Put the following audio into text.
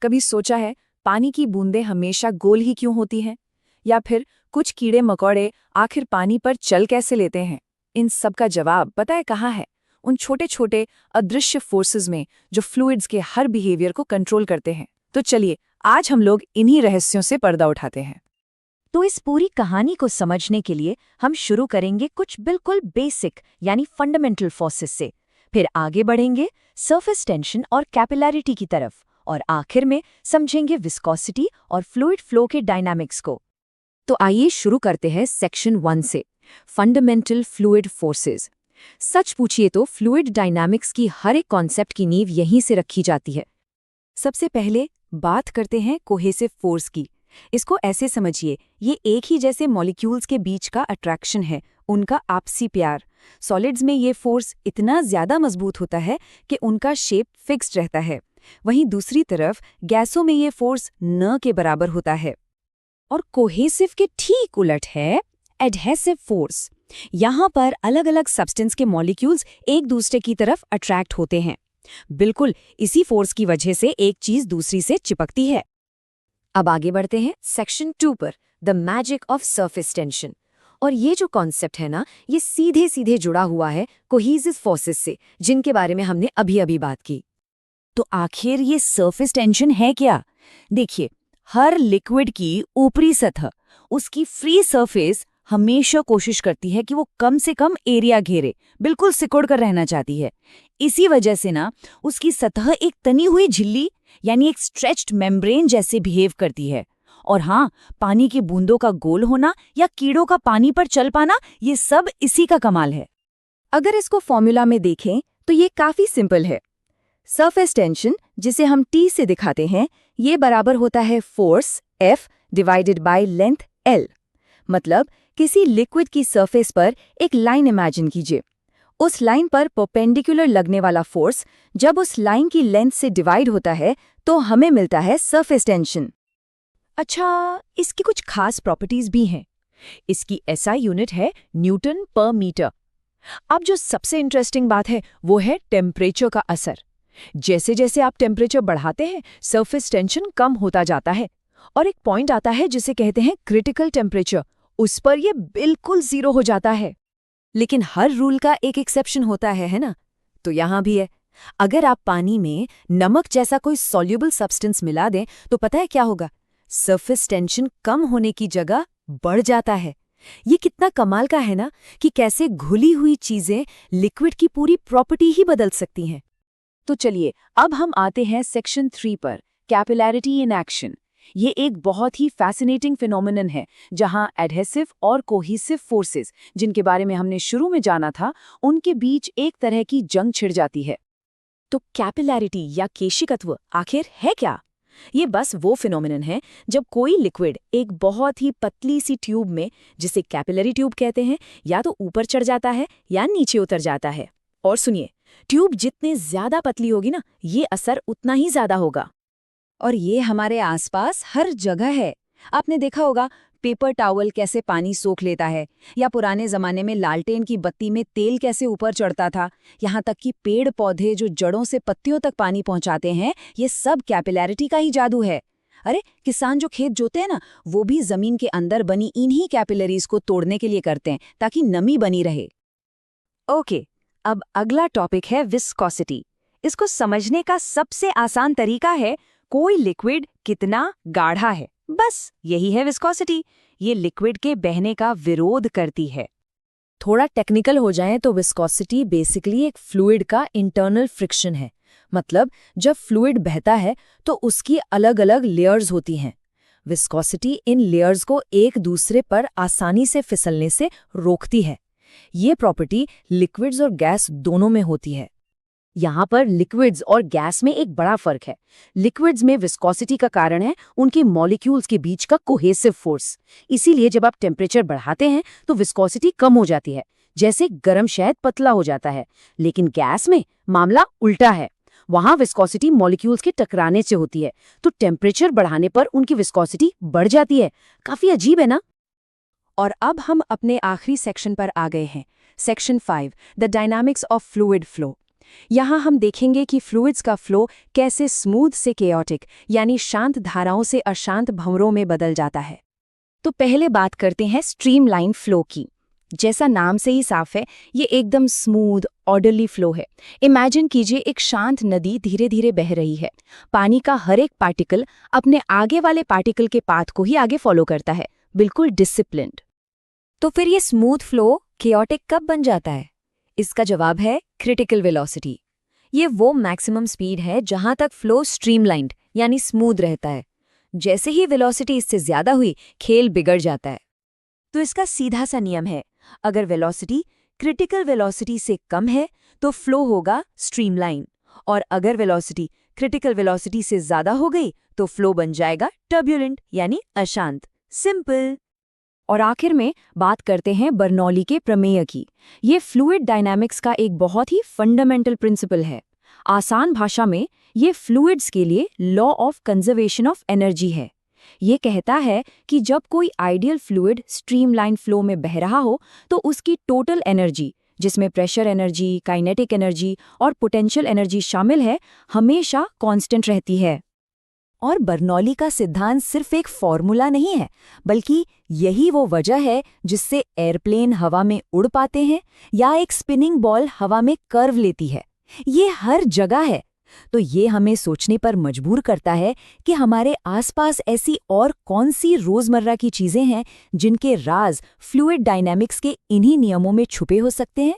कभी सोचा है पानी की बूंदें हमेशा गोल ही क्यों होती हैं? या फिर कुछ कीड़े मकोड़े आखिर पानी पर चल कैसे लेते हैं? इन सब का जवाब पता है कहाँ है? उन छोटे छोटे अदृश्य फोर्सेस में जो फ्लूइड्स के हर बिहेवियर को कंट्रोल करते हैं। तो चलिए आज हम लोग इन्हीं रहस्यों से पर्दा उठाते हैं। तो इस पूरी कहानी को समझने के लिए हम शुरू करेंगे कुछ बिल्कुल बेसिक यानी फंडामेंटल फोर्सेस से, फिर आगे बढ़ेंगे सरफेस टेंशन और कैपिलैरिटी की तरफ, और आखिर में समझेंगे विस्कोसिटी और फ्लूइड फ्लो के डायनामिक्स को। तो आइए शुरू करते हैं सेक्शन 1 से, फंडामेंटल फ्लूइड फोर्सेस। सच पूछिए तो फ्लूइड डायनामिक्स की हर एक कॉन्सेप्ट की नींव यहीं से रखी जाती है। सबसे पहले बात करते हैं कोहेसिव फोर्स की। इसको ऐसे समझिए, ये एक ही जैसे मॉलिक्यूल्स के बीच का अट्रैक्शन है, उनका आपसी प्यार। सॉलिड्स में ये फोर्स इतना ज्यादा मजबूत होता है कि उनका शेप फिक्स्ड रहता है। वहीं दूसरी तरफ गैसों में ये फोर्स न के बराबर होता है। और कोहेसिव के ठीक उलट है एडहेसिव फोर्स। यहाँ पर अलग अलग सब्सटेंस के मॉलिक्यूल्स एक दूसरे की तरफ अट्रैक्ट होते हैं। बिल्कुल इसी फोर्स की वजह से एक चीज दूसरी से चिपकती है। अब आगे बढ़ते हैं सेक्शन 2 पर, the magic of surface tension. और ये जो कॉन्सेप्ट है ना, ये सीधे सीधे जुड़ा हुआ है कोहेसिव फोर्सेस से, जिनके बारे में हमने अभी अभी बात की। तो आखिर ये सरफेस टेंशन है क्या? देखिए, हर लिक्विड की ऊपरी सतह, उसकी फ्री सरफेस हमेशा कोशिश करती है कि वो कम से कम एरिया घेरे, बिल्कुल सिकुड़ कर रहना चाहती है। इसी वजह से ना उसकी सतह एक तनी हुई झिल्ली यानी एक स्ट्रेच्ड मेम्ब्रेन जैसे बिहेव करती है। और हाँ, पानी की बूंदों का गोल होना या कीड़ों का पानी पर चल पाना, ये सब इसी का कमाल है। अगर इसको फॉर्मूला में देखें तो ये काफी सिंपल है। सरफेस टेंशन, जिसे हम T से दिखाते हैं, ये बराबर होता है force F divided by length L। मतलब किसी लिक्विड की सरफेस पर एक लाइन इमेजिन कीजिए। उस लाइन पर परपेंडिकुलर लगने वाला फोर्स जब उस लाइन की लेंथ से डिवाइड होता है तो हमें मिलता है सरफेस टेंशन। अच्छा, इसकी कुछ खास प्रॉपर्टीज भी हैं। इसकी SI यूनिट है न्यूटन पर मीटर। अब जो सबसे इंटरेस्टिंग बात है वो है टेम्परेचर का असर। जैसे जैसे आप टेम्परेचर बढ़ाते हैं, सरफेस टेंशन कम होता जाता है, और एक पॉइंट आता है जिसे कहते हैं क्रिटिकल टेम्परेचर, उस पर ये बिल्कुल 0 हो जाता है। लेकिन हर रूल का एक एक्सेप्शन होता है ना? तो यहाँ भी है। अगर आप पानी में नमक जैसा कोई सॉल्युबल सब्सटेंस मिला दें तो पता है क्या होगा? सरफेस टेंशन कम होने की जगह बढ़ जाता है। ये कितना कमाल का है ना, कि कैसे घुली हुई चीजें लिक्विड की पूरी प्रॉपर्टी ही बदल सकती हैं। तो चलिए अब हम आते हैं सेक्शन 3 पर, कैपिलैरिटी इन एक्शन। ये एक बहुत ही फैसिनेटिंग फिनोमिनन है, जहां एडहेसिव और कोहेसिव फोर्सेस, जिनके बारे में हमने शुरू में जाना था, उनके बीच एक तरह की जंग छिड़ जाती है। तो कैपिलैरिटी या केशिकत्व आखिर है क्या? ये बस वो फिनोमिनन है जब कोई लिक्विड एक बहुत ही पतली सी ट्यूब में, जिसे कैपिलरी ट्यूब कहते हैं, या तो ऊपर चढ़ जाता है या नीचे उतर जाता है। और सुनिए, ट्यूब जितनी ज्यादा पतली होगी ना, ये असर उतना ही ज्यादा होगा। और ये हमारे आसपास हर जगह है। आपने देखा होगा पेपर टॉवल कैसे पानी सोख लेता है, या पुराने जमाने में लालटेन की बत्ती में तेल कैसे ऊपर चढ़ता था, यहाँ तक कि पेड़ पौधे जो जड़ों से पत्तियों तक पानी पहुंचाते हैं, ये सब कैपिलैरिटी का ही जादू है। अरे, किसान जो खेत जोते हैं ना, वो भी जमीन के अंदर बनी इन्हीं कैपिलरीज को तोड़ने के लिए करते हैं, ताकि नमी बनी रहे। ओके, अब अगला टॉपिक है विस्कोसिटी। इसको समझने का सबसे आसान तरीका है कोई लिक्विड कितना गाढ़ा है, बस यही है विस्कोसिटी। ये लिक्विड के बहने का विरोध करती है। थोड़ा टेक्निकल हो जाए तो विस्कोसिटी बेसिकली एक फ्लूइड का इंटरनल फ्रिक्शन है। मतलब जब फ्लूइड बहता है तो उसकी अलग अलग लेयर्स होती हैं। विस्कोसिटी इन लेयर्स को एक दूसरे पर आसानी से फिसलने से रोकती है। ये प्रॉपर्टी लिक्विड्स और गैस दोनों में होती है। यहाँ पर लिक्विड्स और गैस में एक बड़ा फर्क है। लिक्विड्स में विस्कोसिटी का कारण है उनके मॉलिक्यूल्स के बीच का कोहेसिव फोर्स। इसीलिए जब आप टेम्परेचर बढ़ाते हैं तो विस्कोसिटी कम हो जाती है, जैसे गर्म शहद पतला हो जाता है। लेकिन गैस में मामला उल्टा है। वहां विस्कोसिटी मॉलिक्यूल्स के टकराने से होती है, तो टेम्परेचर बढ़ाने पर उनकी विस्कोसिटी बढ़ जाती है। काफी अजीब है ना? और अब हम अपने आखिरी सेक्शन पर आ गए हैं, section 5, the dynamics of fluid flow. यहाँ हम देखेंगे कि फ्लूइड्स का फ्लो कैसे स्मूथ से केओटिक यानी शांत धाराओं से अशांत भंवरों में बदल जाता है। तो पहले बात करते हैं स्ट्रीमलाइन फ्लो की। जैसा नाम से ही साफ है, ये एकदम स्मूथ ऑर्डरली फ्लो है। इमेजिन कीजिए एक शांत नदी धीरे धीरे बह रही है। पानी का हर एक पार्टिकल अपने आगे वाले पार्टिकल के पाथ को ही आगे फॉलो करता है, बिल्कुल डिसिप्लिन्ड। तो फिर ये स्मूथ फ्लो केओटिक कब बन जाता है? इसका जवाब है क्रिटिकल वेलोसिटी। ये वो मैक्सिमम स्पीड है जहां तक फ्लो स्ट्रीमलाइन्ड यानी स्मूथ रहता है। जैसे ही वेलोसिटी इससे ज्यादा हुई, खेल बिगड़ जाता है। तो इसका सीधा सा नियम है, अगर वेलोसिटी क्रिटिकल वेलोसिटी से कम है तो फ्लो होगा स्ट्रीमलाइन, और अगर वेलोसिटी क्रिटिकल वेलोसिटी से ज्यादा हो गई तो फ्लो बन जाएगा टर्ब्यूलेंट यानी अशांत। सिंपल। और आखिर में बात करते हैं बर्नौली के प्रमेय की। ये फ्लूइड डायनामिक्स का एक बहुत ही फंडामेंटल प्रिंसिपल है। आसान भाषा में ये फ्लूइड्स के लिए law of conservation of energy है। ये कहता है कि जब कोई आइडियल फ्लूइड स्ट्रीमलाइन फ्लो में बह रहा हो तो उसकी टोटल एनर्जी, जिसमें प्रेशर एनर्जी, काइनेटिक एनर्जी और पोटेंशियल एनर्जी शामिल है, हमेशा कांस्टेंट रहती है। और बर्नौली का सिद्धांत सिर्फ एक फॉर्मूला नहीं है, बल्कि यही वो वजह है जिससे एयरप्लेन हवा में उड़ पाते हैं या एक स्पिनिंग बॉल हवा में कर्व लेती है। ये हर जगह है। तो ये हमें सोचने पर मजबूर करता है कि हमारे आसपास ऐसी और कौन सी रोजमर्रा की चीजें हैं जिनके राज फ्लूइड डायनामिक्स के इन्हीं नियमों में छुपे हो सकते हैं।